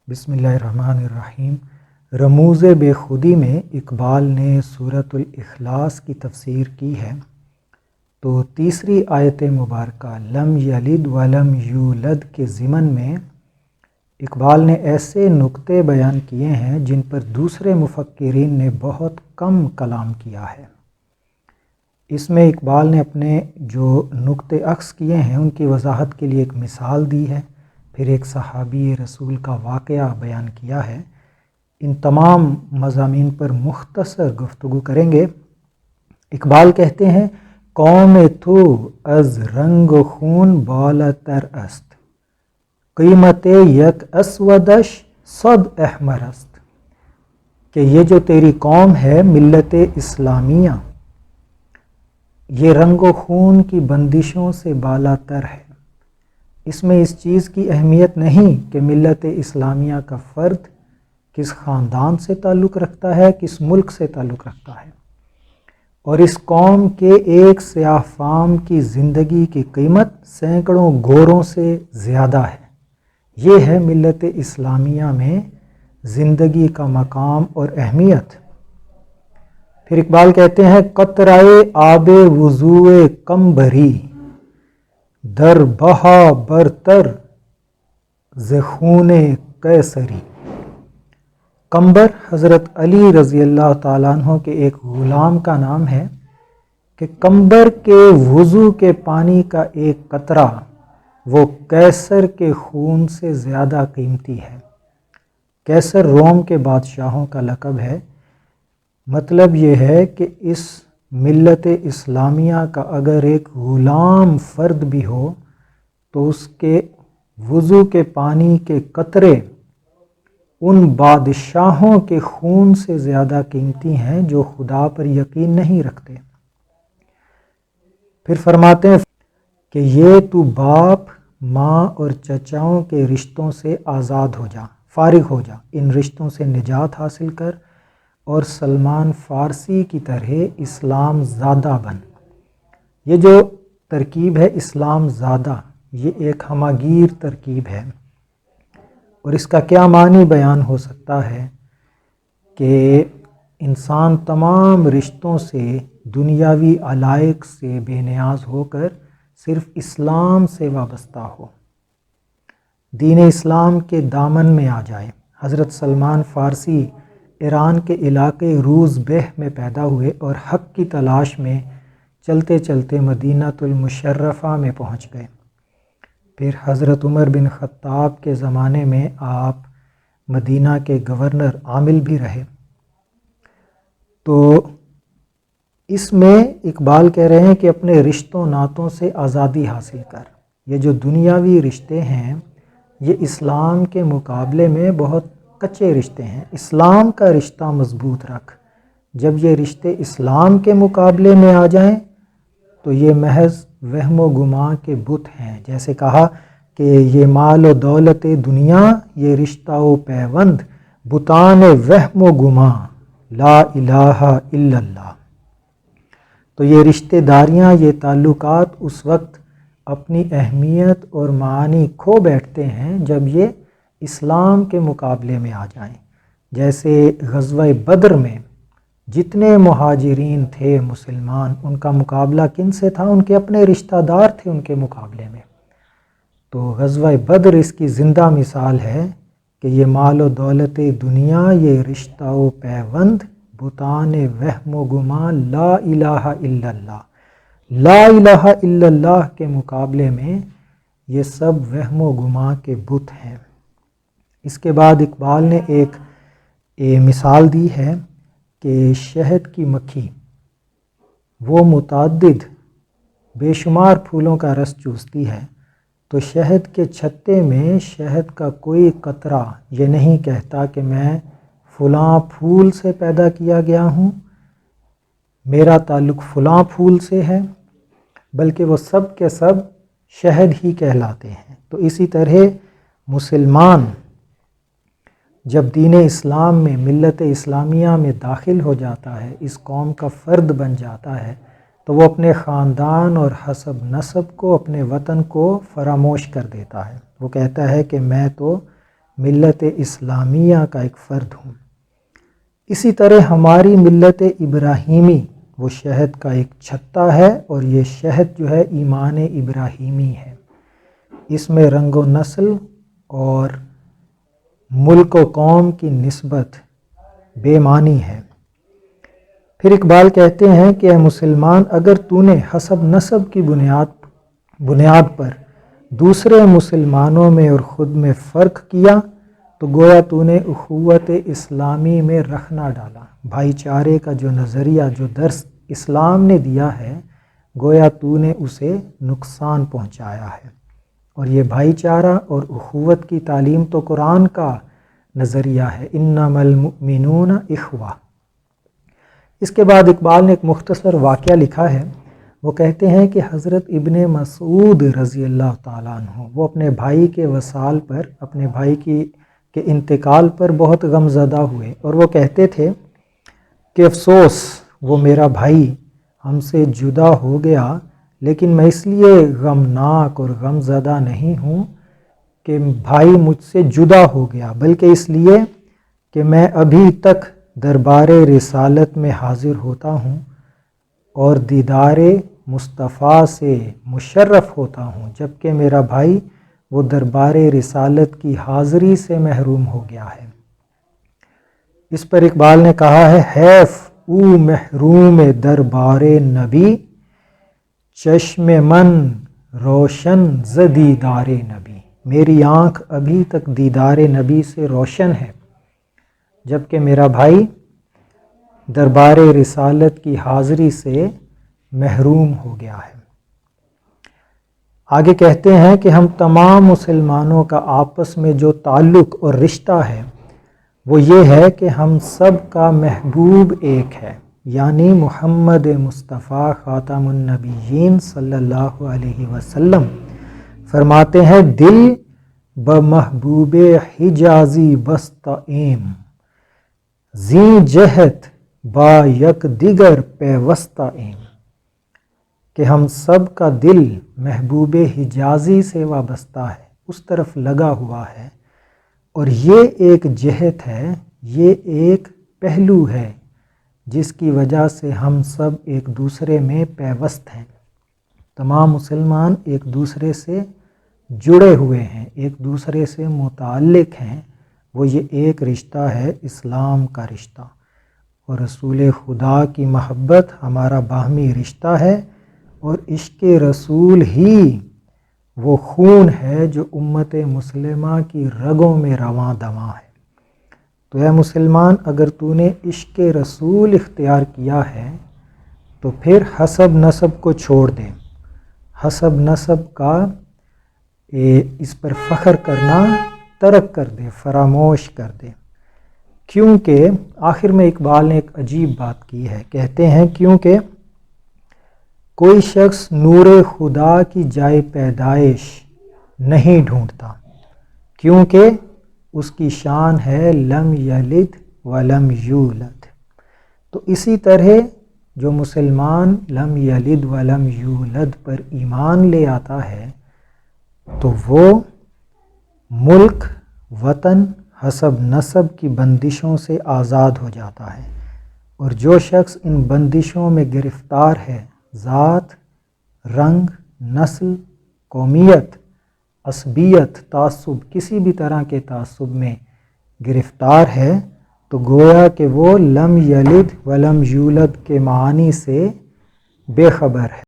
بسم اللہ الرحمن الرحیم۔ رموز بے خودی میں اقبال نے سورۃ الاخلاص کی تفسیر کی ہے، تو تیسری آیت مبارکہ لم یلد ولم یولد کے ضمن میں اقبال نے ایسے نکتے بیان کیے ہیں جن پر دوسرے مفکرین نے بہت کم کلام کیا ہے۔ اس میں اقبال نے اپنے جو نکتے عکس کیے ہیں ان کی وضاحت کے لیے ایک مثال دی ہے، پھر ایک صحابی رسول کا واقعہ بیان کیا ہے۔ ان تمام مضامین پر مختصر گفتگو کریں گے۔ اقبال کہتے ہیں قوم تو از رنگ و خون بالاتر است، قیمت یک اسودش صد احمر است، کہ یہ جو تیری قوم ہے ملت اسلامیہ، یہ رنگ و خون کی بندشوں سے بالاتر ہے۔ اس میں اس چیز کی اہمیت نہیں کہ ملت اسلامیہ کا فرد کس خاندان سے تعلق رکھتا ہے، کس ملک سے تعلق رکھتا ہے، اور اس قوم کے ایک سیاہ فام کی زندگی کی قیمت سینکڑوں گوروں سے زیادہ ہے۔ یہ ہے ملت اسلامیہ میں زندگی کا مقام اور اہمیت۔ پھر اقبال کہتے ہیں قطرۂ آب وضوء کمبری، در بہا برتر ز خون قیصری۔ کمبر حضرت علی رضی اللہ تعالیٰ عنہ کے ایک غلام کا نام ہے کہ کمبر کے وضو کے پانی کا ایک قطرہ وہ قیصر کے خون سے زیادہ قیمتی ہے۔ قیصر روم کے بادشاہوں کا لقب ہے۔ مطلب یہ ہے کہ اس ملت اسلامیہ کا اگر ایک غلام فرد بھی ہو تو اس کے وضو کے پانی کے قطرے ان بادشاہوں کے خون سے زیادہ قیمتی ہیں جو خدا پر یقین نہیں رکھتے۔ پھر فرماتے ہیں کہ یہ تو باپ ماں اور چچاؤں کے رشتوں سے آزاد ہو جا، فارغ ہو جا، ان رشتوں سے نجات حاصل کر اور سلمان فارسی کی طرح اسلام زادہ بن۔ یہ جو ترکیب ہے اسلام زادہ، یہ ایک ہماگیر ترکیب ہے، اور اس کا کیا معنی بیان ہو سکتا ہے کہ انسان تمام رشتوں سے، دنیاوی علائق سے بے نیاز ہو کر صرف اسلام سے وابستہ ہو، دین اسلام کے دامن میں آ جائے۔ حضرت سلمان فارسی ایران کے علاقے روز بہ میں پیدا ہوئے اور حق کی تلاش میں چلتے چلتے مدینہ المشرفہ میں پہنچ گئے۔ پھر حضرت عمر بن خطاب کے زمانے میں آپ مدینہ کے گورنر عامل بھی رہے۔ تو اس میں اقبال کہہ رہے ہیں کہ اپنے رشتوں ناتوں سے آزادی حاصل کر۔ یہ جو دنیاوی رشتے ہیں یہ اسلام کے مقابلے میں بہت کچے رشتے ہیں۔ اسلام کا رشتہ مضبوط رکھ۔ جب یہ رشتے اسلام کے مقابلے میں آ جائیں تو یہ محض وہم و گمان کے بت ہیں۔ جیسے کہا کہ یہ مال و دولت دنیا، یہ رشتہ و پیوند، بتان وہم و گمان، لا الہ الا اللہ۔ تو یہ رشتہ داریاں، یہ تعلقات اس وقت اپنی اہمیت اور معانی کھو بیٹھتے ہیں جب یہ اسلام کے مقابلے میں آ جائیں۔ جیسے غزوہ بدر میں جتنے مہاجرین تھے مسلمان، ان کا مقابلہ کن سے تھا؟ ان کے اپنے رشتہ دار تھے ان کے مقابلے میں۔ تو غزوہ بدر اس کی زندہ مثال ہے کہ یہ مال و دولت دنیا، یہ رشتہ و پیوند، بتان وہم و گمان، لا الہ الا اللہ، لا الہ الا اللہ کے مقابلے میں یہ سب وہم و گمان کے بت ہیں۔ اس کے بعد اقبال نے ایک مثال دی ہے کہ شہد کی مکھی وہ متعدد بے شمار پھولوں کا رس چوستی ہے، تو شہد کے چھتے میں شہد کا کوئی قطرہ یہ نہیں کہتا کہ میں فلاں پھول سے پیدا کیا گیا ہوں، میرا تعلق فلاں پھول سے ہے، بلکہ وہ سب کے سب شہد ہی کہلاتے ہیں۔ تو اسی طرح مسلمان جب دین اسلام میں، ملت اسلامیہ میں داخل ہو جاتا ہے، اس قوم کا فرد بن جاتا ہے، تو وہ اپنے خاندان اور حسب نسب کو، اپنے وطن کو فراموش کر دیتا ہے۔ وہ کہتا ہے کہ میں تو ملت اسلامیہ کا ایک فرد ہوں۔ اسی طرح ہماری ملت ابراہیمی وہ شہد کا ایک چھتا ہے، اور یہ شہد جو ہے ایمان ابراہیمی ہے۔ اس میں رنگ و نسل اور ملک و قوم کی نسبت بے معنی ہے۔ پھر اقبال کہتے ہیں کہ اے مسلمان، اگر تو نے حسب نسب کی بنیاد پر دوسرے مسلمانوں میں اور خود میں فرق کیا تو گویا تو نے اخوت اسلامی میں رخ نہ ڈالا۔ بھائی چارے کا جو نظریہ، جو درس اسلام نے دیا ہے، گویا تو نے اسے نقصان پہنچایا ہے۔ اور یہ بھائی چارہ اور اخوت کی تعلیم تو قرآن کا نظریہ ہے، انما المؤمنون اخوہ۔ اس کے بعد اقبال نے ایک مختصر واقعہ لکھا ہے۔ وہ کہتے ہیں کہ حضرت ابن مسعود رضی اللہ تعالیٰ عنہ وہ اپنے بھائی کے وصال پر، اپنے بھائی کے انتقال پر بہت غم زدہ ہوئے، اور وہ کہتے تھے کہ افسوس، وہ میرا بھائی ہم سے جدا ہو گیا، لیکن میں اس لیے غمناک اور غم زدہ نہیں ہوں کہ بھائی مجھ سے جدا ہو گیا، بلکہ اس لیے کہ میں ابھی تک دربار رسالت میں حاضر ہوتا ہوں اور دیدار مصطفیٰ سے مشرف ہوتا ہوں، جبکہ میرا بھائی وہ دربار رسالت کی حاضری سے محروم ہو گیا ہے۔ اس پر اقبال نے کہا ہے، حیف او محروم دربار نبی، چشم من روشن ز دیدار نبی۔ میری آنکھ ابھی تک دیدار نبی سے روشن ہے، جبکہ میرا بھائی دربار رسالت کی حاضری سے محروم ہو گیا ہے۔ آگے کہتے ہیں کہ ہم تمام مسلمانوں کا آپس میں جو تعلق اور رشتہ ہے وہ یہ ہے کہ ہم سب کا محبوب ایک ہے، یعنی محمد مصطفیٰ خاتم النبیین صلی اللہ علیہ وسلم فرماتے ہیں، دل بمحبوب حجازی بست ایم، زیں جہت با یک دیگر پیوستہ ایم، کہ ہم سب کا دل محبوب حجازی سے وابستہ ہے، اس طرف لگا ہوا ہے، اور یہ ایک جہت ہے، یہ ایک پہلو ہے جس کی وجہ سے ہم سب ایک دوسرے میں پیوست ہیں۔ تمام مسلمان ایک دوسرے سے جڑے ہوئے ہیں، ایک دوسرے سے متعلق ہیں، وہ یہ ایک رشتہ ہے، اسلام کا رشتہ، اور رسول خدا کی محبت ہمارا باہمی رشتہ ہے، اور عشق رسول ہی وہ خون ہے جو امت مسلمہ کی رگوں میں رواں دواں ہے۔ تو اے مسلمان، اگر تو نے عشق رسول اختیار کیا ہے تو پھر حسب نسب کو چھوڑ دے، حسب نسب کا اس پر فخر کرنا ترک کر دے، فراموش کر دے، کیونکہ آخر میں اقبال نے ایک عجیب بات کی ہے، کہتے ہیں کیونکہ کوئی شخص نور خدا کی جائے پیدائش نہیں ڈھونڈتا، کیونکہ اس کی شان ہے لم یلد ولم یولد۔ تو اسی طرح جو مسلمان لم یلد ولم یولد پر ایمان لے آتا ہے تو وہ ملک، وطن، حسب نسب کی بندشوں سے آزاد ہو جاتا ہے، اور جو شخص ان بندشوں میں گرفتار ہے، ذات، رنگ، نسل، قومیت، عصبیت، تعصب، کسی بھی طرح کے تعصب میں گرفتار ہے، تو گویا کہ وہ لم یلد ولم یولد کے معانی سے بے خبر ہے۔